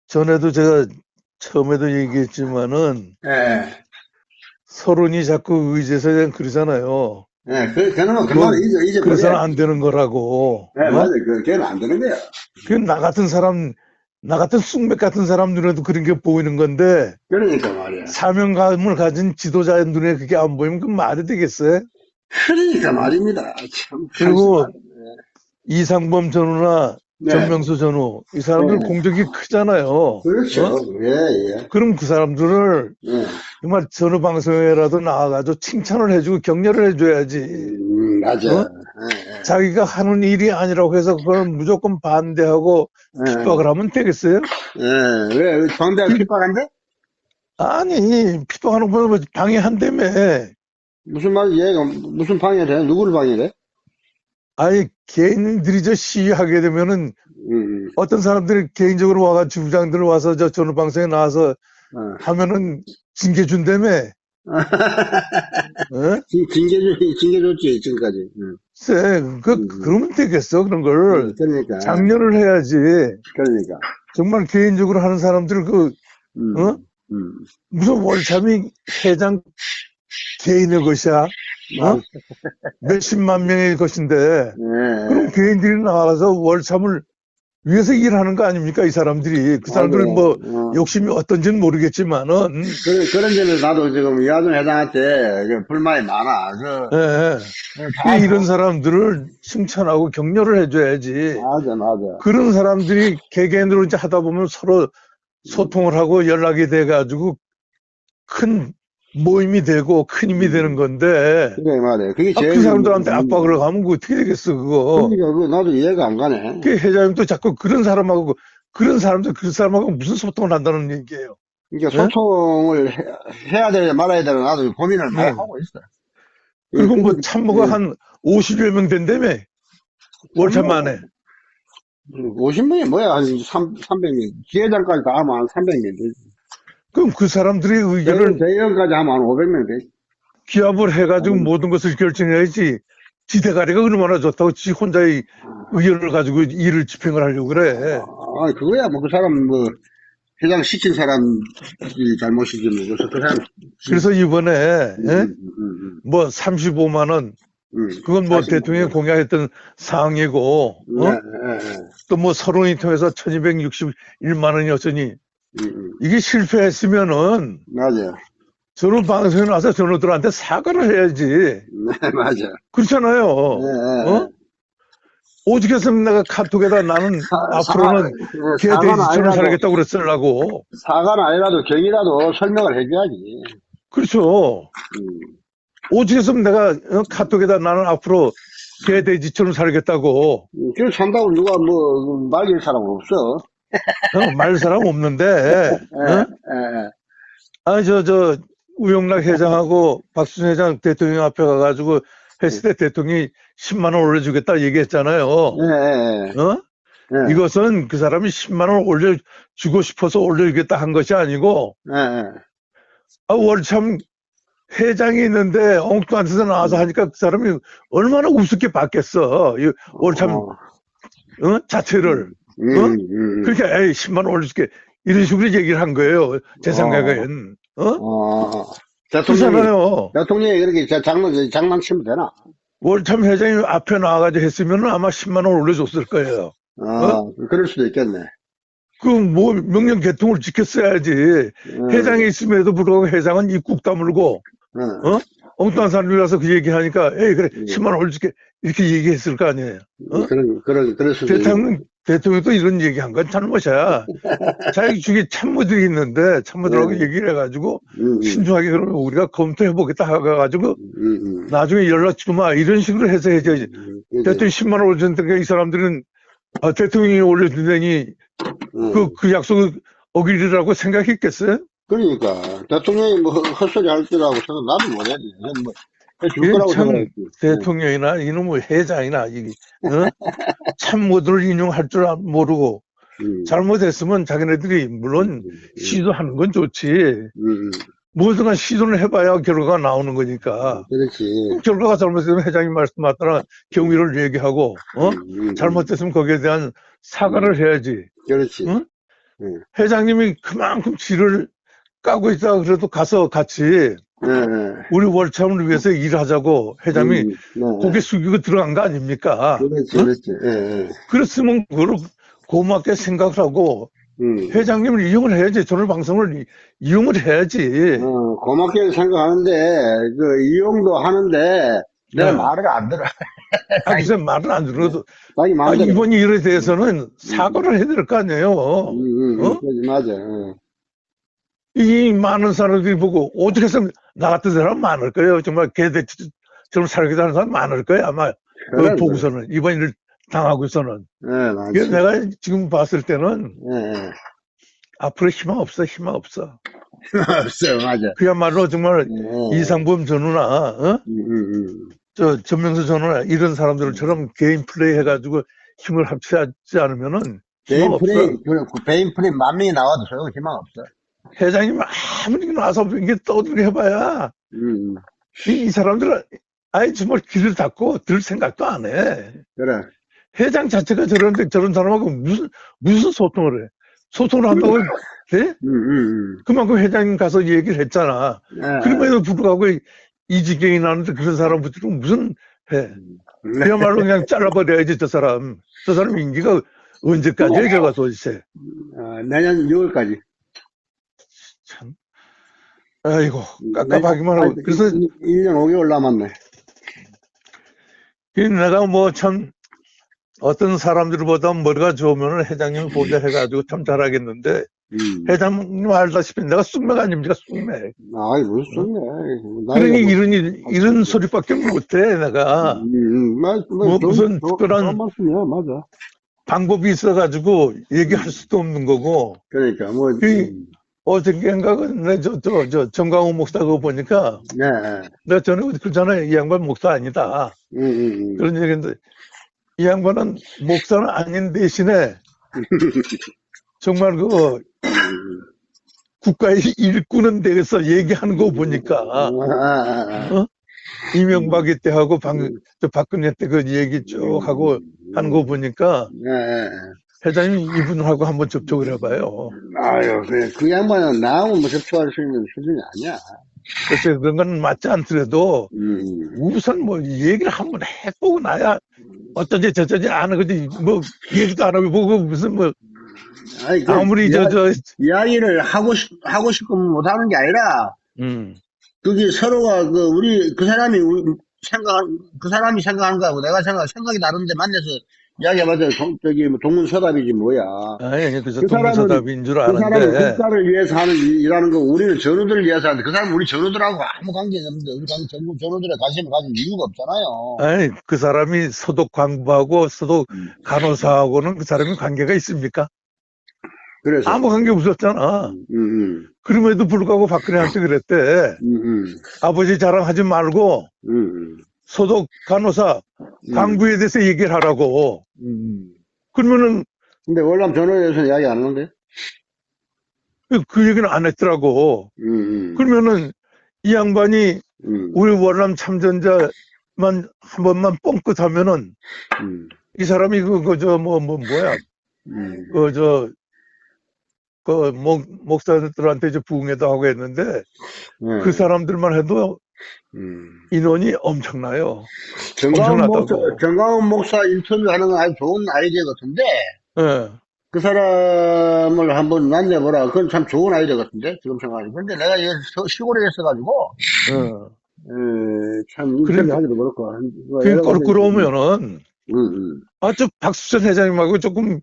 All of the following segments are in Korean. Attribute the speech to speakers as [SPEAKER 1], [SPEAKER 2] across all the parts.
[SPEAKER 1] 전에도 제가 처음에도 얘기했지만은
[SPEAKER 2] 예,
[SPEAKER 1] 서론이 자꾸 의제에서 그냥 그러잖아요.
[SPEAKER 2] 예, 그놈은 그만
[SPEAKER 1] 그건 그래서는
[SPEAKER 2] 잊어버려야지.
[SPEAKER 1] 안 되는 거라고.
[SPEAKER 2] 예, 맞아. 걔는 안 되는 거야.
[SPEAKER 1] 그 나 같은 사람, 나 같은 쑥맥 같은 사람 눈에도 그런 게 보이는 건데
[SPEAKER 2] 그러니까 말이야.
[SPEAKER 1] 사명감을 가진 지도자의 눈에 그게 안 보이면 그 말이 되겠어요?
[SPEAKER 2] 그러니까 말입니다. 참,
[SPEAKER 1] 그리고
[SPEAKER 2] 한심하네.
[SPEAKER 1] 이상범 전우나
[SPEAKER 2] 네,
[SPEAKER 1] 전명수 전우 이 사람들
[SPEAKER 2] 네.
[SPEAKER 1] 공적이 크잖아요.
[SPEAKER 2] 그렇죠. 예, 예.
[SPEAKER 1] 그럼 그 사람들을
[SPEAKER 2] 예.
[SPEAKER 1] 정말 전후 방송에라도 나와가지고 칭찬을 해주고 격려를 해줘야지.
[SPEAKER 2] 맞아.
[SPEAKER 1] 어?
[SPEAKER 2] 예,
[SPEAKER 1] 자기가 하는 일이 아니라고 해서 그걸 무조건 반대하고 핍박을
[SPEAKER 2] 예.
[SPEAKER 1] 하면 되겠어요?
[SPEAKER 2] 예, 왜, 정대가
[SPEAKER 1] 그,
[SPEAKER 2] 핍박한데?
[SPEAKER 1] 아니, 핍박하는 거 방해한다며.
[SPEAKER 2] 무슨 말, 얘가, 무슨 방해를 해? 누구를 방해를 해?
[SPEAKER 1] 아니, 개인들이 저 시위하게 되면은
[SPEAKER 2] 음,
[SPEAKER 1] 어떤 사람들이 개인적으로 와가 주부장들 와서 저 전후 방송에 나와서
[SPEAKER 2] 어.
[SPEAKER 1] 하면은 징계 준다며. 어?
[SPEAKER 2] 징계줬지, 지금까지.
[SPEAKER 1] 글쎄,
[SPEAKER 2] 음,
[SPEAKER 1] 그러면 되겠어, 그런 걸.
[SPEAKER 2] 그러니까,
[SPEAKER 1] 장려를 해야지.
[SPEAKER 2] 그러니까.
[SPEAKER 1] 정말 개인적으로 하는 사람들 어?
[SPEAKER 2] 음, 음.
[SPEAKER 1] 무슨 월참이 회장 개인의 것이야? 어?
[SPEAKER 2] 맞아.
[SPEAKER 1] 몇십만 명의 것인데, 그럼
[SPEAKER 2] 예,
[SPEAKER 1] 개인들이 나와서 월참을 위해서 일하는 거 아닙니까, 이 사람들이. 그
[SPEAKER 2] 맞아.
[SPEAKER 1] 사람들 뭐,
[SPEAKER 2] 어.
[SPEAKER 1] 욕심이 어떤지는 모르겠지만은,
[SPEAKER 2] 그런 점에서 나도 지금 이하준 회장한테 불만이 많아.
[SPEAKER 1] 예, 예. 이런 사람들을 칭찬하고 격려를 해줘야지.
[SPEAKER 2] 맞아, 맞아.
[SPEAKER 1] 그런 사람들이 개개인으로 이제 하다 보면 서로 소통을 하고 연락이 돼가지고 큰 모임이 되고 큰 힘이 되는
[SPEAKER 2] 음,
[SPEAKER 1] 건데,
[SPEAKER 2] 그래, 말이야. 그게
[SPEAKER 1] 아,
[SPEAKER 2] 제일
[SPEAKER 1] 그 사람들한테
[SPEAKER 2] 문제야.
[SPEAKER 1] 압박을 하면 그거 어떻게 되겠어, 그거.
[SPEAKER 2] 그러니까 나도 이해가 안 가네.
[SPEAKER 1] 그 회장님도 자꾸 그런 사람하고, 그런 사람들 그 사람하고 무슨 소통을 한다는 얘기예요.
[SPEAKER 2] 그러니까
[SPEAKER 1] 예?
[SPEAKER 2] 소통을 해야 되냐 말아야 되냐 나도 고민을 많이
[SPEAKER 1] 네.
[SPEAKER 2] 하고 있어. 예,
[SPEAKER 1] 그리고 뭐
[SPEAKER 2] 근데,
[SPEAKER 1] 참모가 한 50여 명 된다며, 월참
[SPEAKER 2] 참모,
[SPEAKER 1] 만에.
[SPEAKER 2] 50명이 뭐야? 한 300명. 지회장까지 다 하면 한 300명 되지.
[SPEAKER 1] 그럼 그 사람들의 의견을
[SPEAKER 2] 대의원까지 하면 한 500명 되지.
[SPEAKER 1] 기합을 해가지고
[SPEAKER 2] 음.
[SPEAKER 1] 모든 것을 결정해야지. 지대가리가 얼마나 좋다고 지 혼자의 의견을 가지고 일을 집행을 하려고 그래.
[SPEAKER 2] 아, 그거야, 뭐, 그 사람, 뭐, 회장 시킨 사람이 잘못이지, 뭐, 그래서 그 사람,
[SPEAKER 1] 그래서 이번에 예?
[SPEAKER 2] 음.
[SPEAKER 1] 뭐 35만 원 그건 뭐
[SPEAKER 2] 40만
[SPEAKER 1] 대통령이
[SPEAKER 2] 원.
[SPEAKER 1] 공약했던 사항이고
[SPEAKER 2] 네, 네,
[SPEAKER 1] 또 뭐 서론이 통해서 1261만 원이었으니
[SPEAKER 2] 음.
[SPEAKER 1] 이게 실패했으면은
[SPEAKER 2] 맞아.
[SPEAKER 1] 저는 방송에 나와서 전우들한테 사과를 해야지.
[SPEAKER 2] 네, 맞아.
[SPEAKER 1] 그렇잖아요.
[SPEAKER 2] 네, 네,
[SPEAKER 1] 어? 오죽했으면 내가 카톡에다 나는 앞으로는 개
[SPEAKER 2] 사과는
[SPEAKER 1] 돼지처럼
[SPEAKER 2] 아니라도,
[SPEAKER 1] 살겠다고 그랬으려고.
[SPEAKER 2] 사과는 아니라도 경이라도 설명을 해줘야지.
[SPEAKER 1] 그렇죠.
[SPEAKER 2] 음.
[SPEAKER 1] 오죽했으면 내가 카톡에다 나는 앞으로 개 돼지처럼 살겠다고.
[SPEAKER 2] 그렇게 산다고 누가 뭐, 말릴 사람은 없어.
[SPEAKER 1] 말 사람 없는데,
[SPEAKER 2] 예, 예,
[SPEAKER 1] 아, 우영락 회장하고 박순 회장 대통령 앞에 가가지고 했을 때 대통령이 10만 원 올려주겠다 얘기했잖아요.
[SPEAKER 2] 예, 예, 예,
[SPEAKER 1] 이것은 그 사람이 10만 원 올려주고 싶어서 올려주겠다 한 것이 아니고,
[SPEAKER 2] 예, 예.
[SPEAKER 1] 아, 월참 회장이 있는데 엉뚱한 데서 나와서 하니까 그 사람이 얼마나 우습게 봤겠어. 이 월참,
[SPEAKER 2] 어,
[SPEAKER 1] 자체를. 그렇게, 에이, 10만 원 올려줄게. 이런 식으로 얘기를 한 거예요. 제
[SPEAKER 2] 어,
[SPEAKER 1] 생각엔.
[SPEAKER 2] 어. 대통령이,
[SPEAKER 1] 그렇잖아요.
[SPEAKER 2] 대통령이 그렇게 장난치면 되나?
[SPEAKER 1] 월참 회장이 앞에 나와가지고 했으면 아마 10만 원 올려줬을 거예요.
[SPEAKER 2] 그럴 수도 있겠네.
[SPEAKER 1] 뭐 명령 개통을 지켰어야지. 회장이 있음에도 불구하고 회장은 입국 다물고,
[SPEAKER 2] 어,
[SPEAKER 1] 엉뚱한 사람이 와서 그 얘기하니까, 에이, 그래,
[SPEAKER 2] 음,
[SPEAKER 1] 10만 원 올려줄게. 이렇게 얘기했을 거 아니에요.
[SPEAKER 2] 그럴 수도 있네.
[SPEAKER 1] 대통령도 이런 얘기한 건 잘못이야. 자기 중에 참모들이 있는데, 참모들하고
[SPEAKER 2] 예,
[SPEAKER 1] 얘기를 해가지고,
[SPEAKER 2] 음,
[SPEAKER 1] 신중하게 그러면 우리가 검토해보겠다 하가지고,
[SPEAKER 2] 음.
[SPEAKER 1] 나중에 연락 주마. 이런 식으로 해서 해야지.
[SPEAKER 2] 그지?
[SPEAKER 1] 대통령 10만 원 올려줬으니까 이 사람들은 대통령이 올려준다니 그 약속을 어기리라고 생각했겠어요?
[SPEAKER 2] 그러니까, 대통령이 뭐, 헛소리 할 거라고 생각, 나도 못했지. 뭐, 해줄
[SPEAKER 1] 이게
[SPEAKER 2] 거라고
[SPEAKER 1] 참
[SPEAKER 2] 생각했지.
[SPEAKER 1] 대통령이나 이놈의 회장이나 참모들을 인용할 줄 모르고
[SPEAKER 2] 음,
[SPEAKER 1] 잘못했으면 자기네들이 물론
[SPEAKER 2] 음,
[SPEAKER 1] 시도하는 건 좋지.
[SPEAKER 2] 음,
[SPEAKER 1] 뭐든간 시도를 해봐야 결과가 나오는 거니까.
[SPEAKER 2] 그렇지.
[SPEAKER 1] 결과가 잘못했으면 회장님 말씀 맞다나 경위를 얘기하고
[SPEAKER 2] 음, 음,
[SPEAKER 1] 잘못됐으면 거기에 대한
[SPEAKER 2] 음,
[SPEAKER 1] 사과를 해야지.
[SPEAKER 2] 그렇지.
[SPEAKER 1] 응? 회장님이 그만큼 지를 까고 있다 그래도 가서 같이
[SPEAKER 2] 예.
[SPEAKER 1] 우리 월참을 위해서 일하자고 회장님이
[SPEAKER 2] 네.
[SPEAKER 1] 고개 숙이고 들어간 거 아닙니까?
[SPEAKER 2] 그렇지,
[SPEAKER 1] 어?
[SPEAKER 2] 그렇지. 예.
[SPEAKER 1] 그랬으면 그걸 고맙게 생각을 하고 회장님을 이용을 해야지. 저는 방송을 이용을 해야지.
[SPEAKER 2] 고맙게 생각하는데, 그, 이용도 하는데, 내
[SPEAKER 1] 네.
[SPEAKER 2] 말을 안 들어.
[SPEAKER 1] 글쎄 말을 안 들어도
[SPEAKER 2] 자기 마음대로.
[SPEAKER 1] 이번 일에 대해서는 사과를 해야 될 거 아니에요.
[SPEAKER 2] 그렇지, 맞아.
[SPEAKER 1] 이 많은 사람들이 보고 오죽 해서 나 같은 사람 많을 거예요. 정말 개돼지처럼 살기도 하는 사람 많을 거예요. 아마
[SPEAKER 2] 그래,
[SPEAKER 1] 보고서는 이번 일을 당하고서는.
[SPEAKER 2] 맞지.
[SPEAKER 1] 그래서 내가 지금 봤을 때는
[SPEAKER 2] 예.
[SPEAKER 1] 앞으로 희망 없어. 희망 없어.
[SPEAKER 2] 없어요, 맞아.
[SPEAKER 1] 그야말로 정말
[SPEAKER 2] 예.
[SPEAKER 1] 이상범 전우나 전명수 전우나 이런 사람들처럼 개인 플레이 해가지고 힘을 합치지 않으면은 희망 없어.
[SPEAKER 2] 베인 프레임 10,000명이 나와도 소용 희망 없어.
[SPEAKER 1] 회장님 아무리 나서 이게 떠들게 해봐야 이 사람들은 아예 정말 귀를 닫고 들 생각도 안 해.
[SPEAKER 2] 그래.
[SPEAKER 1] 회장 자체가 저런데 저런 사람하고 무슨 소통을 해? 소통을 한다고 돼? 그만큼 회장님 가서 얘기를 했잖아. 그럼에도 불구하고 이 지경이 나는데 그런 사람 붙이고 무슨 해? 그야말로 그냥 잘라버려야지 저 사람. 저 사람 임기가 언제까지 해 저가 도대체.
[SPEAKER 2] 내년 6월까지.
[SPEAKER 1] 참. 아이고 깝깝하기만 하고. 그래서
[SPEAKER 2] 1년 5개월 남았네.
[SPEAKER 1] 내가 뭐 참 어떤 사람들보다 머리가 좋으면 회장님을 보자 해가지고 참 잘하겠는데 회장님 알다시피 내가 쑥맥 아닙니까 쑥맥.
[SPEAKER 2] 아이 무슨 쑥맥.
[SPEAKER 1] 그러니 이런 소리밖에 못해 내가. 뭐 무슨 특별한
[SPEAKER 2] 말씀이야, 맞아.
[SPEAKER 1] 방법이 있어가지고 얘기할 수도 없는 거고.
[SPEAKER 2] 그러니까 뭐
[SPEAKER 1] 어저께인가 저 정강호 목사 그거 보니까 내가 전에 그러잖아요. 이 양반 목사 아니다. 그런 얘기인데 이 양반은 목사는 아닌 대신에 정말 그 국가의 일꾼은 되겠어 얘기하는 거 보니까 이명박이 때 하고 저 박근혜 때 그 얘기 쭉 하고 하는 거 보니까 회장님 이분하고 한번 접촉을 해봐요.
[SPEAKER 2] 아유, 그 양반은 나하고 뭐 접촉할 수 있는 수준이 아니야.
[SPEAKER 1] 그래서 그런 건 맞지 않더라도 우선 뭐 얘기를 한번 해보고 나야 어쩐지 저쩐지 아는 거지 뭐 얘기도 안 하고 보고 무슨 뭐
[SPEAKER 2] 아니,
[SPEAKER 1] 아무리
[SPEAKER 2] 이야기를 하고 싶으면 못 하는 게 아니라 그게 서로가 그 사람이 그 사람이 생각한 거하고 내가 생각이 다른데 만나서 이야기해봐도 뭐 동문서답이지 뭐야.
[SPEAKER 1] 아니 그래서 동문서답인 줄 아는데.
[SPEAKER 2] 그 사람은 국가를 위해서 일하는 거고 우리는 전우들을 위해서 하는데 그 사람은 우리 전우들하고 아무 관계가 없는데 우리 전우들의 관심을 가질 이유가 없잖아요.
[SPEAKER 1] 아니 그 사람이 소독 광부하고 소독 간호사하고는 그 사람이 관계가 있습니까?
[SPEAKER 2] 그래서
[SPEAKER 1] 아무 관계 없었잖아. 그럼에도 불구하고 박근혜한테 그랬대. 아버지 자랑하지 말고 소독 간호사 광부에 대해서 얘기를 하라고. 그러면은
[SPEAKER 2] 근데 월남 전호에 대해서는 이야기 안 하는데?
[SPEAKER 1] 그 얘기는 안 했더라고. 그러면은 이 양반이 우리 월남 참전자만 한 번만 뻥끗 하면은 이 사람이 뭐야 목사들한테 이제 부흥회도 하고 했는데 그 사람들만 해도 인원이 엄청나요.
[SPEAKER 2] 정강훈 목사 인터뷰하는 건 아주 좋은 아이디어 같은데 그 사람을 한번 만나보라. 그건 참 좋은 아이디어 같은데 지금 생각하니. 근데 내가 시골에 있어가지고 참 인터뷰하기도 그렇고.
[SPEAKER 1] 거꾸로 오면은 저 박수천 회장님하고 조금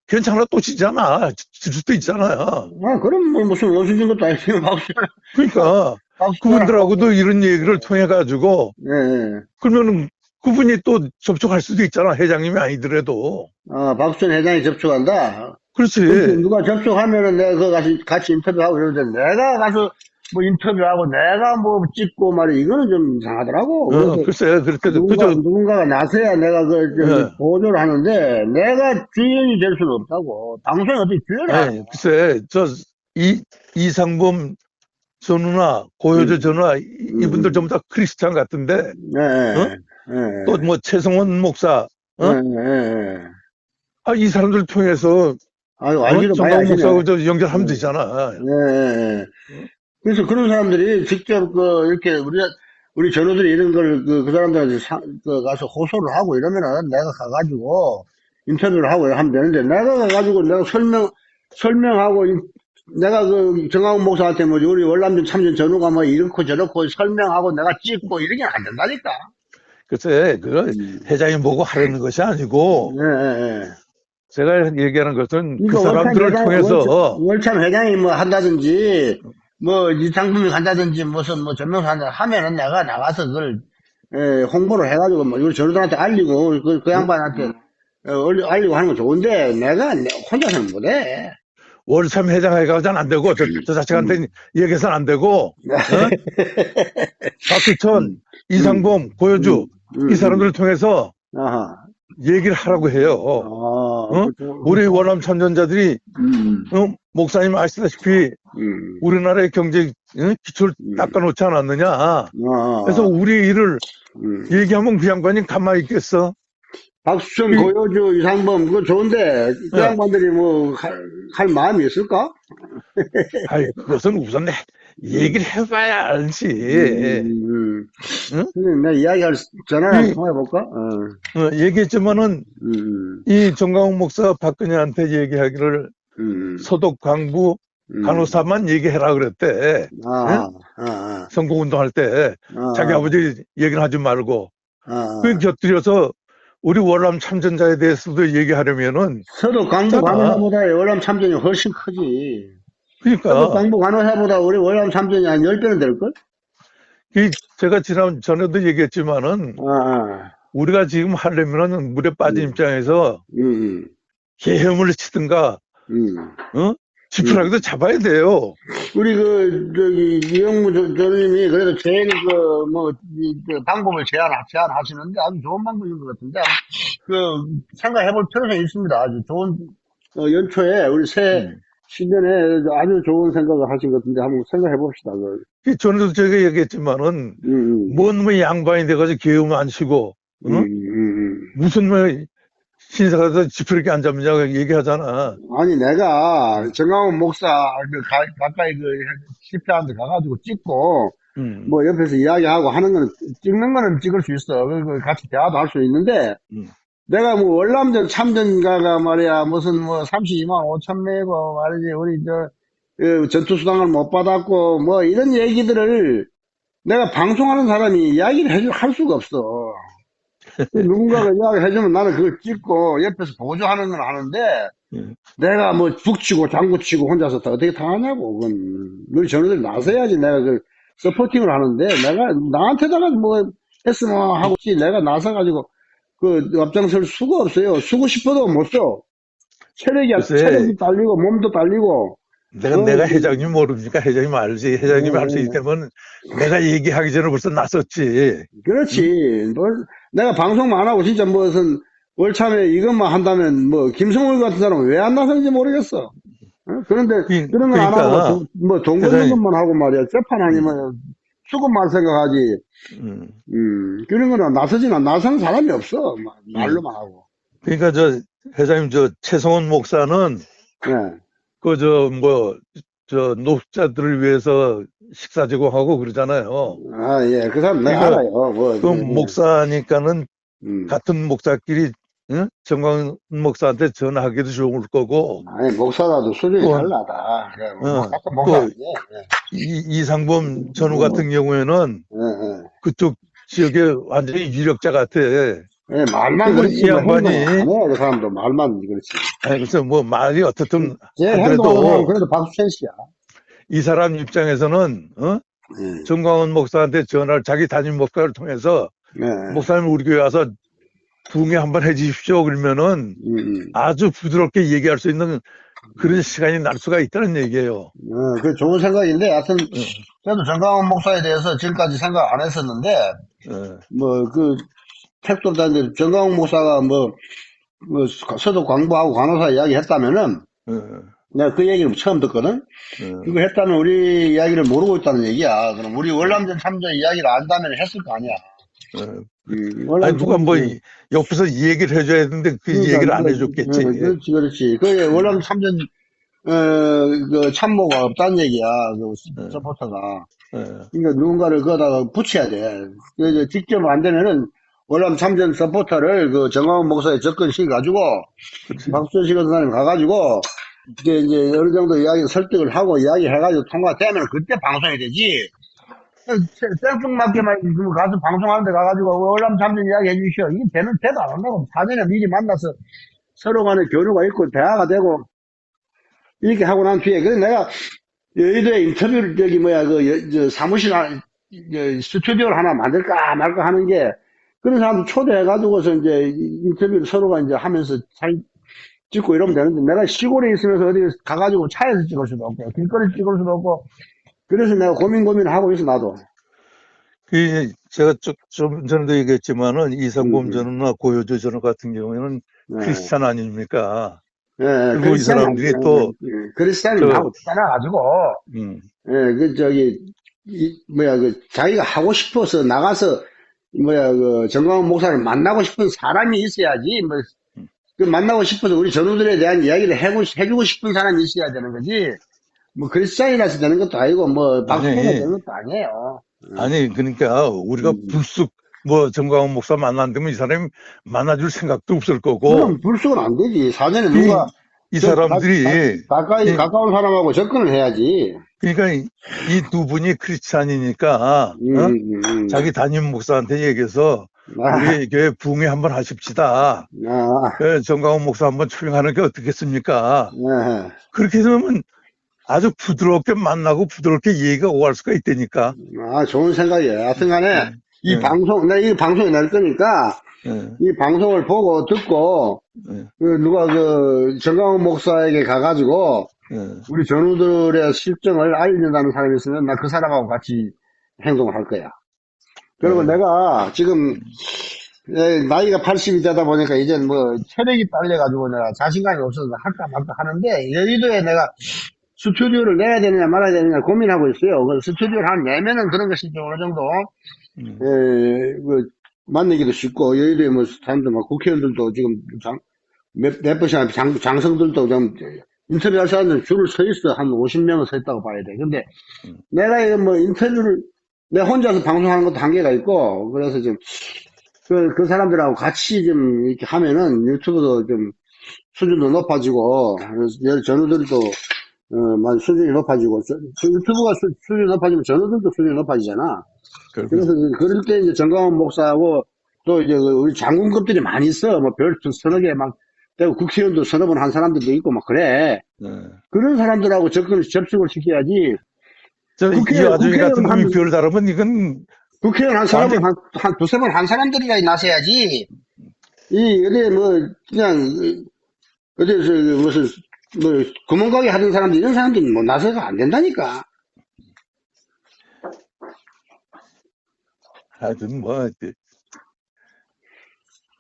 [SPEAKER 1] 괜찮아 또 지잖아. 질 수도 있잖아요.
[SPEAKER 2] 그럼 뭐 무슨 원수진 것도 아니고 박수천.
[SPEAKER 1] 그러니까 그분들하고도 이런 얘기를 통해 가지고 그러면은 그분이 또 접촉할 수도 있잖아. 회장님이 아니더라도.
[SPEAKER 2] 박수천 회장이 접촉한다.
[SPEAKER 1] 그렇지.
[SPEAKER 2] 누가 접촉하면은 내가 그거 같이 인터뷰하고 이러는데 내가 가서 뭐 인터뷰하고 내가 뭐 찍고 말이야 이거는 좀 이상하더라고.
[SPEAKER 1] 글쎄
[SPEAKER 2] 누군가가 나서야 내가 보조를 하는데 내가 주연이 될 수는 없다고. 방송에 어떻게 주연을 하냐.
[SPEAKER 1] 글쎄 이상범 전우나 고효조 전우나 이분들 전부 다 크리스찬 같은데 또 뭐 최성원 목사 이 사람들 통해서
[SPEAKER 2] 아유, 알기로 많이
[SPEAKER 1] 정광훈
[SPEAKER 2] 아시네.
[SPEAKER 1] 목사하고 저 연결하면 되잖아.
[SPEAKER 2] 예. 그래서 그런 사람들이 직접 이렇게 우리 전우들이 이런 걸 그 사람들한테 가서 호소를 하고 이러면은 내가 가가지고 인터뷰를 하고 하면 되는데 내가 가가지고 내가 설명하고 내가 그 정광훈 목사한테 뭐 우리 월남전 참전 전우가 뭐 이렇고 저렇고 설명하고 내가 찍고 이러긴 안 된다니까.
[SPEAKER 1] 글쎄, 회장님 보고 하려는 것이 아니고, 제가 얘기하는 것은 그 사람들을 통해서
[SPEAKER 2] 월참 회장이 뭐 한다든지 뭐 이상품이 간다든지 무슨 뭐 전명사 한다 하면은 내가 나가서 그걸 홍보를 해가지고 뭐 우리 전우들한테 알리고 그 양반한테 알리고 하는 건 좋은데 내가 혼자서는 못해.
[SPEAKER 1] 월참 회장 해가지고는 안 되고 저 자식한테 얘기해서는 안 되고 박희천, 이상범, 고효주 이 사람들을 통해서 얘기를 하라고 해요. 우리 월남 참전자들이 목사님 아시다시피 우리나라의 경제 기초를 닦아놓지 않았느냐. 그래서 우리 일을 얘기하면 그 양반이 가만히 있겠어.
[SPEAKER 2] 박수천, 고효주, 이상범 그거 좋은데 그 양반들이 뭐 할 마음이 있을까?
[SPEAKER 1] 아이, 그것은 우선 얘기를 해봐야 알지.
[SPEAKER 2] 응? 내가 이야기할 전화를 통해볼까?
[SPEAKER 1] 얘기했지만은 이 정광훈 목사 박근혜한테 얘기하기를 소독 광부 간호사만 얘기해라 그랬대. 선거운동할 때 자기 아버지 얘기는 하지 말고 그 곁들여서 우리 월남 참전자에 대해서도 얘기하려면은
[SPEAKER 2] 서도 광부 간호사보다 월남 참전이 훨씬 크지.
[SPEAKER 1] 그러니까
[SPEAKER 2] 서도 광부 간호사보다 우리 월남 참전이 한 10배는 될걸?
[SPEAKER 1] 제가 전에도 얘기했지만은 우리가 지금 하려면은 물에 빠진 입장에서 계엄을 치든가 지푸라기도 잡아야 돼요.
[SPEAKER 2] 우리 이영무 전우님이 그래도 제일 방법을 제안하시는데 아주 좋은 방법인 것 같은데 생각해볼 필요성이 있습니다. 아주 좋은 연초에 우리 새 신년에 아주 좋은 생각을 하신 것 같은데 한번 생각해 봅시다.
[SPEAKER 1] 전에도 제가 얘기했지만은 뭔 양반이 돼가지고 계엄 안 치고 무슨 신사가서 지푸라기 안 잡느냐고 얘기하잖아.
[SPEAKER 2] 아니 내가 정광훈 목사 가까이 집회하는데 가가지고 찍고 뭐 옆에서 이야기하고 하는 거는 찍는 거는 찍을 수 있어. 같이 대화도 할 수 있는데 내가 뭐 월남전 참전가가 말이야 무슨 뭐 32만 5천 명이고 말이지 우리 전투수당을 못 받았고 뭐 이런 얘기들을 내가 방송하는 사람이 이야기를 할 수가 없어. 누군가가 이야기해주면 나는 그걸 찍고 옆에서 보조하는 건 하는데 내가 뭐 북치고 장구치고 혼자서 어떻게 다 하냐고. 우리 전우들이 나서야지 내가 서포팅을 하는데 내가 나한테다가 뭐 했으면 하고 내가 나서가지고 앞장설 수가 없어요. 쓰고 싶어도 못 써. 체력이 딸리고 몸도 딸리고.
[SPEAKER 1] 내가 회장님 모릅니까? 회장님 알지. 회장님이 할 수 있기 때문에 내가 얘기하기 전에 벌써 나섰지.
[SPEAKER 2] 그렇지. 내가 방송만 안 하고 진짜 무슨 월참에 이것만 한다면 뭐 김성월 같은 사람은 왜 안 나서는지 모르겠어. 그런데 그런 거 안 하고 뭐 돈 걷는 것만 하고 말이야. 재판 아니면 수급만 생각하지. 그런 거는 나서는 사람이 없어. 말로만 하고.
[SPEAKER 1] 그러니까 회장님 최성원 목사는 노숙자들을 위해서 식사 제공하고 그러잖아요.
[SPEAKER 2] 예. 그 사람 내가 알아요.
[SPEAKER 1] 목사니까는 같은 목사끼리 정광훈 목사한테 전화하기도 좋을 거고.
[SPEAKER 2] 아니, 목사라도 수준이 달라다. 같은 목사인데.
[SPEAKER 1] 이상범 전우 같은 경우에는 그쪽 지역의 완전히 유력자 같아.
[SPEAKER 2] 말만 그렇지. 양반이 그 사람도 말만 그렇지.
[SPEAKER 1] 그래서 뭐 말이 어떻든
[SPEAKER 2] 그래도 박수천 씨야.
[SPEAKER 1] 이 사람 입장에서는 정광훈 목사한테 전화를 자기 담임 목사를 통해서 목사님 우리 교회 와서 부흥회 한번 해주십시오 그러면은 아주 부드럽게 얘기할 수 있는 그런 시간이 날 수가 있다는 얘기예요.
[SPEAKER 2] 그 좋은 생각인데 하여튼 저도 정광훈 목사에 대해서 지금까지 생각 안 했었는데 택도 다는데 정광훈 목사가 서도 광부하고 간호사 이야기 했다면은 내가 그 얘기를 처음 듣거든. 그거 했다면 우리 이야기를 모르고 있다는 얘기야. 그럼 우리 월남전 참전 이야기를 안다면 했을 거 아니야.
[SPEAKER 1] 아니, 누가 뭐, 옆에서 이 얘기를 해줘야 되는데, 그
[SPEAKER 2] 그러니까,
[SPEAKER 1] 얘기를 안 해줬겠지.
[SPEAKER 2] 그렇지. 그, 월남 참전, 그 참모가 없다는 얘기야. 그 서포터가. 그러니까 누군가를 거기다가 붙여야 돼. 그래서 직접 안 되면은 월남 참전 서포터를 그 정광훈 목사에 접근시켜가지고, 박수식 선생님 가가지고, 이제 어느 정도 이야기 설득을 하고 이야기해가지고 통과되면 그때 방송이 되지. 생뚱맞게만 가서 방송하는데 가가지고 월남 참전 이야기 해주시오. 이게 대도 안 한다고. 사전에 미리 만나서 서로 간에 교류가 있고 대화가 되고 이렇게 하고 난 뒤에 그래서 내가 여의도에 인터뷰를 사무실 스튜디오를 하나 만들까 말까 하는 게 그런 사람들 초대해가지고서 이제 인터뷰를 서로가 이제 하면서 잘 찍고 이러면 되는데 내가 시골에 있으면서 어디 가가지고 차에서 찍을 수도 없고 길거리 찍을 수도 없고 그래서 내가 고민하고 있어 나도.
[SPEAKER 1] 제가 좀 전에도 얘기했지만은 이상범 전우나 고효조 전우 같은 경우에는 크리스찬 아닙니까? 그리고 이 사람들이 또
[SPEAKER 2] 크리스찬하고 따라가지고 자기가 하고 싶어서 나가서 그 정광훈 목사를 만나고 싶은 사람이 있어야지 그 만나고 싶어서 우리 전우들에 대한 이야기를 해주고 싶은 사람이 있어야 되는 거지. 뭐 크리스찬이라서 되는 것도 아니고 뭐 박수가 되는 것도 아니에요.
[SPEAKER 1] 아니 그러니까 우리가 불쑥 뭐 정광훈 목사 만난다면 이 사람이 만나줄 생각도 없을 거고.
[SPEAKER 2] 그럼 불쑥은 안 되지. 사전에 누가
[SPEAKER 1] 이 사람들이
[SPEAKER 2] 가까운 사람하고 접근을 해야지.
[SPEAKER 1] 그러니까 이 두 분이 크리스찬이니까 자기 담임 목사한테 얘기해서 우리 교회 부흥회 한번 하십시다. 정광훈 목사 한번 초청하는 게 어떻겠습니까? 그렇게 되면 아주 부드럽게 만나고 부드럽게 얘기가 오갈 수가 있다니까.
[SPEAKER 2] 좋은 생각이에요. 하여튼간에 이 방송에 낼 거니까 이 방송을 보고 듣고 누가 정광훈 목사에게 가가지고 우리 전우들의 실정을 알린다는 사람이 있으면 나 그 사람하고 같이 행동을 할 거야. 그리고 내가 지금 나이가 80이 되다 보니까 이제 뭐 체력이 딸려가지고 내가 자신감이 없어서 할까 말까 하는데 여의도에 내가 스튜디오를 내야 되느냐 말아야 되느냐 고민하고 있어요. 스튜디오를 한 내면은 그런 것이 좀 어느 정도 만나기도 쉽고 여의도에 뭐 사람들 막 국회의원들도 지금 몇 번씩 장성들도 좀 인터뷰할 사람들 줄을 서 있어. 한 50명은 서 있다고 봐야 돼. 근데 내가 이거 뭐 인터뷰를 내가 혼자서 방송하는 것도 한계가 있고 그래서 좀 그 사람들하고 같이 좀 이렇게 하면은 유튜브도 좀 수준도 높아지고 전우들도 수준이 높아지고 유튜브가 수준이 높아지면 전우들도 수준이 높아지잖아. 그래서 그럴 때 이제 정광훈 목사하고 또 이제 우리 장군급들이 많이 있어. 뭐 별 서너 개 막 국회의원도 서너 번 한 사람들도 있고 막 그래. 그런 사람들하고 접촉을 시켜야지.
[SPEAKER 1] 이 와중에 같은 놈이 별 다르면 이건
[SPEAKER 2] 국회의원 한 사람은 한 두세 번 한 사람들이라 나서야지. 어디 뭐 그냥 어디서 무슨 뭐 구멍가게 하던 사람들 이런 사람들이 뭐 나서가 안 된다니까.
[SPEAKER 1] 하여튼 뭐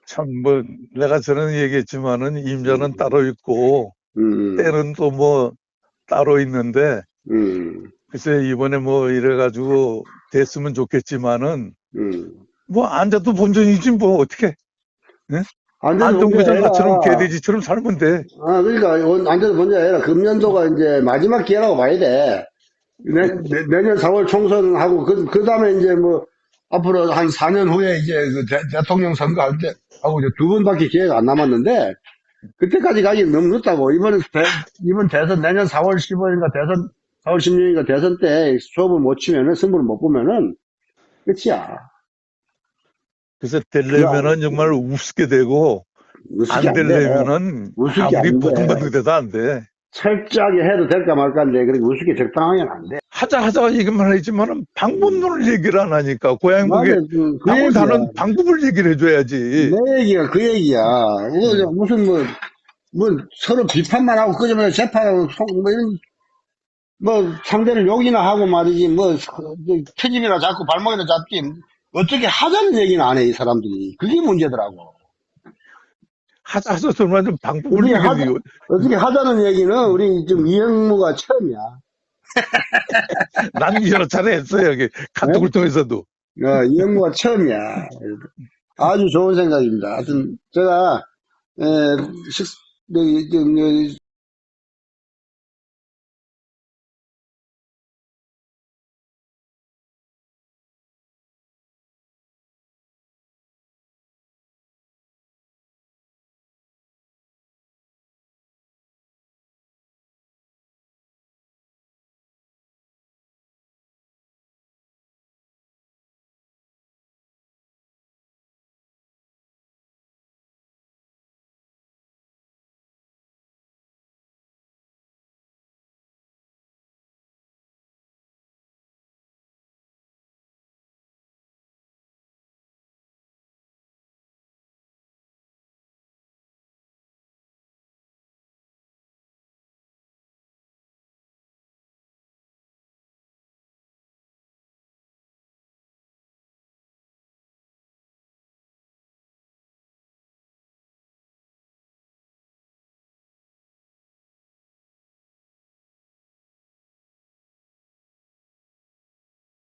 [SPEAKER 1] 참 뭐 내가 저는 얘기했지만은 임자는 따로 있고 때는 또 뭐 따로 있는데 글쎄 이번에 뭐 이래가지고 됐으면 좋겠지만은 뭐 앉아도 본전이지 뭐 어떻게 안동부장 나처럼 개돼지처럼 살면 돼.
[SPEAKER 2] 그러니까 앉아도 본전이 아니라 금년도가 이제 마지막 기회라고 봐야 돼. 내년 4월 총선하고 그 다음에 이제 뭐 앞으로 한 4년 후에 이제 그 대통령 선거할 때 하고 이제 두 번밖에 기회가 안 남았는데 그때까지 가기 너무 늦다고. 이번 대선 내년 4월 15일인가 대선 4월 16일인가 대선 때 수업을 못 치면은 승부를 못 보면은 끝이야.
[SPEAKER 1] 그래서 되려면은 정말 우습게 되고 안 되려면은 아무리 보통받는 데도 안 돼.
[SPEAKER 2] 철저하게 해도 될까 말까인데 그렇게 우습게 적당하면 안 돼.
[SPEAKER 1] 하자 얘기만 하지만은 방법론을 얘기를 안 하니까 고향국에 방을 다는 방법을 얘기를 해줘야지.
[SPEAKER 2] 내 얘기가 그 얘기야. 무슨 뭐 서로 비판만 하고 그저마다 재판하고 뭐 이런 뭐 상대를 욕이나 하고 말이지 뭐 트집이나 잡고 발목이나 잡지 어떻게 하자는 얘기는 안 해 이 사람들이. 그게 문제더라고.
[SPEAKER 1] 하자서 정말 좀 방법을 얘기해요.
[SPEAKER 2] 어떻게 하자는 얘기는 우리 지금 이형무가 처음이야.
[SPEAKER 1] 난 여러 차례 했어요. 여기 카톡을 통해서도.
[SPEAKER 2] 이 연구가 처음이야. 아주 좋은 생각입니다. 하여튼, 제가, 식,